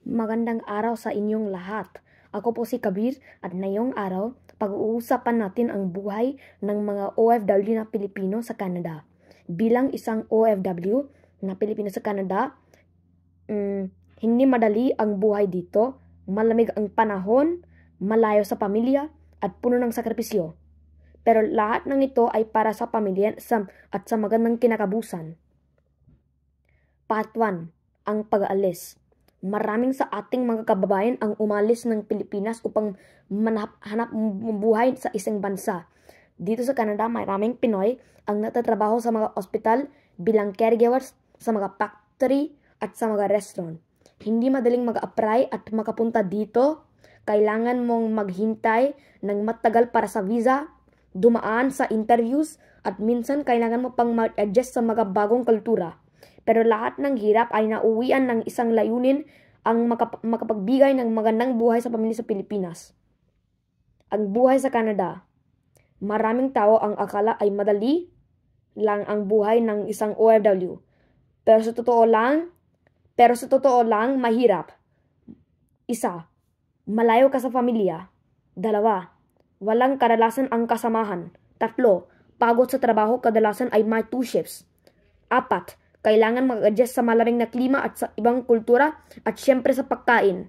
Magandang araw sa inyong lahat. Ako po si Kabir at ngayong araw, pag-uusapan natin ang buhay ng mga OFW na Pilipino sa Canada. Bilang isang OFW na Pilipino sa Canada, hindi madali ang buhay dito. Malamig ang panahon, malayo sa pamilya, at puno ng sakripisyo. Pero lahat ng ito ay para sa pamilya at sa magandang kinakabusan. Part 1. Ang pag-aalis. Maraming sa ating mga kababayan ang umalis ng Pilipinas upang hanap buhay sa isang bansa. Dito sa Canada, maraming Pinoy ang natatrabaho sa mga ospital bilang caregivers, sa mga factory at sa mga restaurant. Hindi madaling mag-apply at makapunta dito. Kailangan mong maghintay ng matagal para sa visa, dumaan sa interviews, at minsan kailangan mo pang mag-adjust sa mga bagong kultura. Pero lahat ng hirap ay nauwian ng isang layunin, ang makapagbigay ng magandang buhay sa pamilya sa Pilipinas. Ang buhay sa Canada. Maraming tao ang akala ay madali lang ang buhay ng isang OFW. Pero sa totoo lang, mahirap. 1. Malayo ka sa pamilya. 2. Walang kadalasan ang kasamahan. 3. Pagod sa trabaho, kadalasan ay may 2 shifts. 4. Kailangan mag-adjust sa malamig na klima at sa ibang kultura at syempre sa pagkain.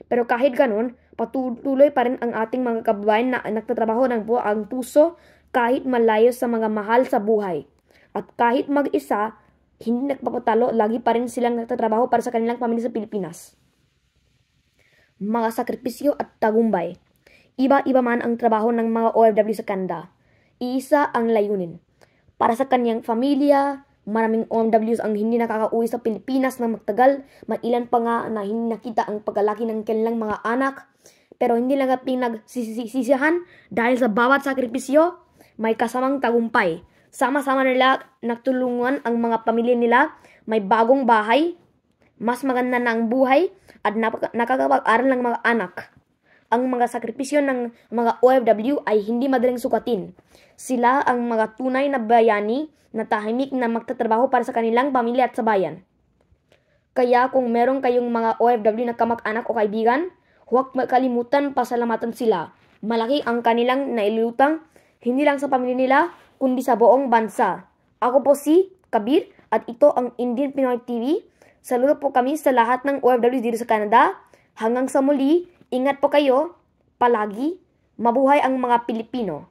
Pero kahit ganun, patuloy pa rin ang ating mga kababayan na nagtatrabaho ng buong puso kahit malayo sa mga mahal sa buhay. At kahit mag-isa, hindi nagpapatalo, lagi pa rin silang nagtatrabaho para sa kanilang pamilya sa Pilipinas. Mga sakripisyo at tagumpay. Iba-iba man ang trabaho ng mga OFW sa Canada. Iisa ang layunin. Para sa kanyang pamilya. Maraming OFWs ang hindi nakakauwi sa Pilipinas na magtagal. May ilan pa nga na hindi nakita ang paglalaki ng kanilang mga anak. Pero hindi lang pinagsisisihan dahil sa bawat sakripisyo, may kasamang tagumpay. Sama-sama nila nagtulungan ang mga pamilya nila, may bagong bahay, mas maganda na ang buhay, at nakakapag-aral ng mga anak. Ang mga sakripisyo ng mga OFW ay hindi madaling sukatin. Sila ang mga tunay na bayani na tahimik na magtatrabaho para sa kanilang pamilya at sa bayan. Kaya kung meron kayong mga OFW na kamag-anak o kaibigan, huwag makalimutan pasalamatan sila. Malaki ang kanilang nailutang, hindi lang sa pamilya nila, kundi sa buong bansa. Ako po si Kabir at ito ang Indian Pinoy TV. Saludo po kami sa lahat ng OFW dito sa Canada. Hanggang sa muli, ingat po kayo, palagi, mabuhay ang mga Pilipino.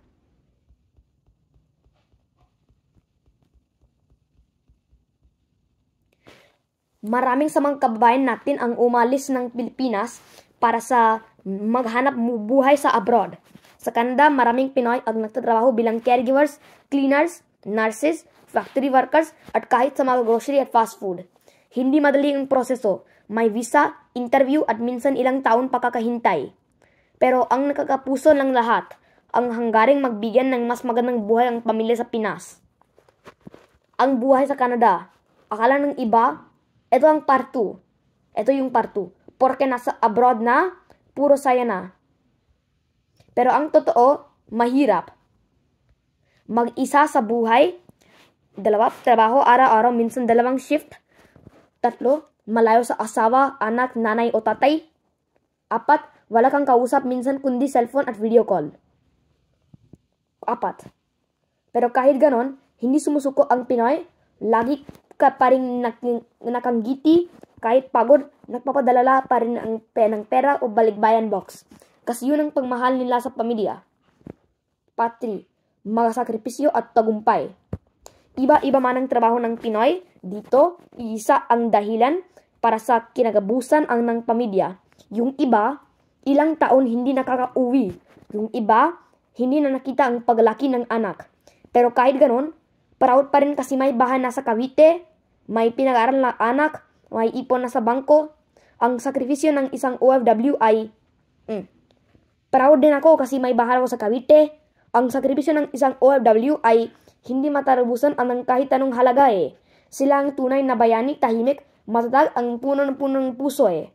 Maraming sa mga kababayan natin ang umalis ng Pilipinas para sa maghanap buhay sa abroad. Sa Canada, maraming Pinoy ang nagtatrabaho bilang caregivers, cleaners, nurses, factory workers, at kahit sa mga grocery at fast food. Hindi madali ang proseso. May visa, interview, at minsan ilang taon pa kakahintay. Pero ang nakakapuso ng lahat, ang hanggaring magbigyan ng mas magandang buhay ang pamilya sa Pinas. Ang buhay sa Canada. Akala ng iba, ito ang part 2. Ito yung part 2. Porque nasa abroad na, puro saya na. Pero ang totoo, mahirap. Mag-isa sa buhay, 2, trabaho araw-araw, minsan 2 shift. 3, malayo sa asawa, anak, nanay o tatay. 4, wala kang kausap minsan kundi cellphone at video call. 4. Pero kahit ganon, hindi sumusuko ang Pinoy. Lagi ka pa rin nakanggiti, kahit pagod, nagpapadala pa rin ng pera o balikbayan box. Kasi yun ang pagmahal nila sa pamilya. Part 3. Mga sakripisyo at tagumpay. Iba-iba man ang trabaho ng Pinoy, dito, isa ang dahilan para sa kinagabusan ang ng pamilya. Yung iba, ilang taon hindi nakakauwi. Yung iba, hindi na nakita ang paglaki ng anak. Pero kahit ganon, proud pa rin kasi may bahay na sa Cavite, may pinag-aaral na anak, may ipon na sa bangko. Ang sakripisyo ng isang OFW ay, proud din ako kasi may bahay ako sa Cavite. Ang sakripisyo ng isang OFW ay hindi matarabusan ang kahit anong halaga eh. Sila ang tunay na bayani, tahimik, matatag ang punong puso eh.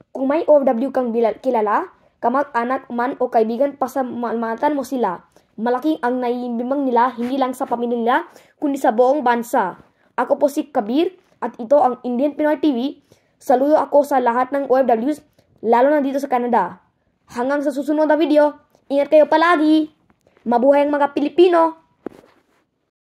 Kung may OFW kang kilala, kamag-anak man o kaibigan, pasalamatan mo sila. Malaking ang naiimbimang nila, hindi lang sa pamilya nila, kundi sa buong bansa. Ako po si Kabir at ito ang Indian Pinoy TV. Saludo ako sa lahat ng OFWs, lalo na dito sa Canada. Hanggang sa susunod na video, ingat kayo palagi. Mabuhay ang mga Pilipino!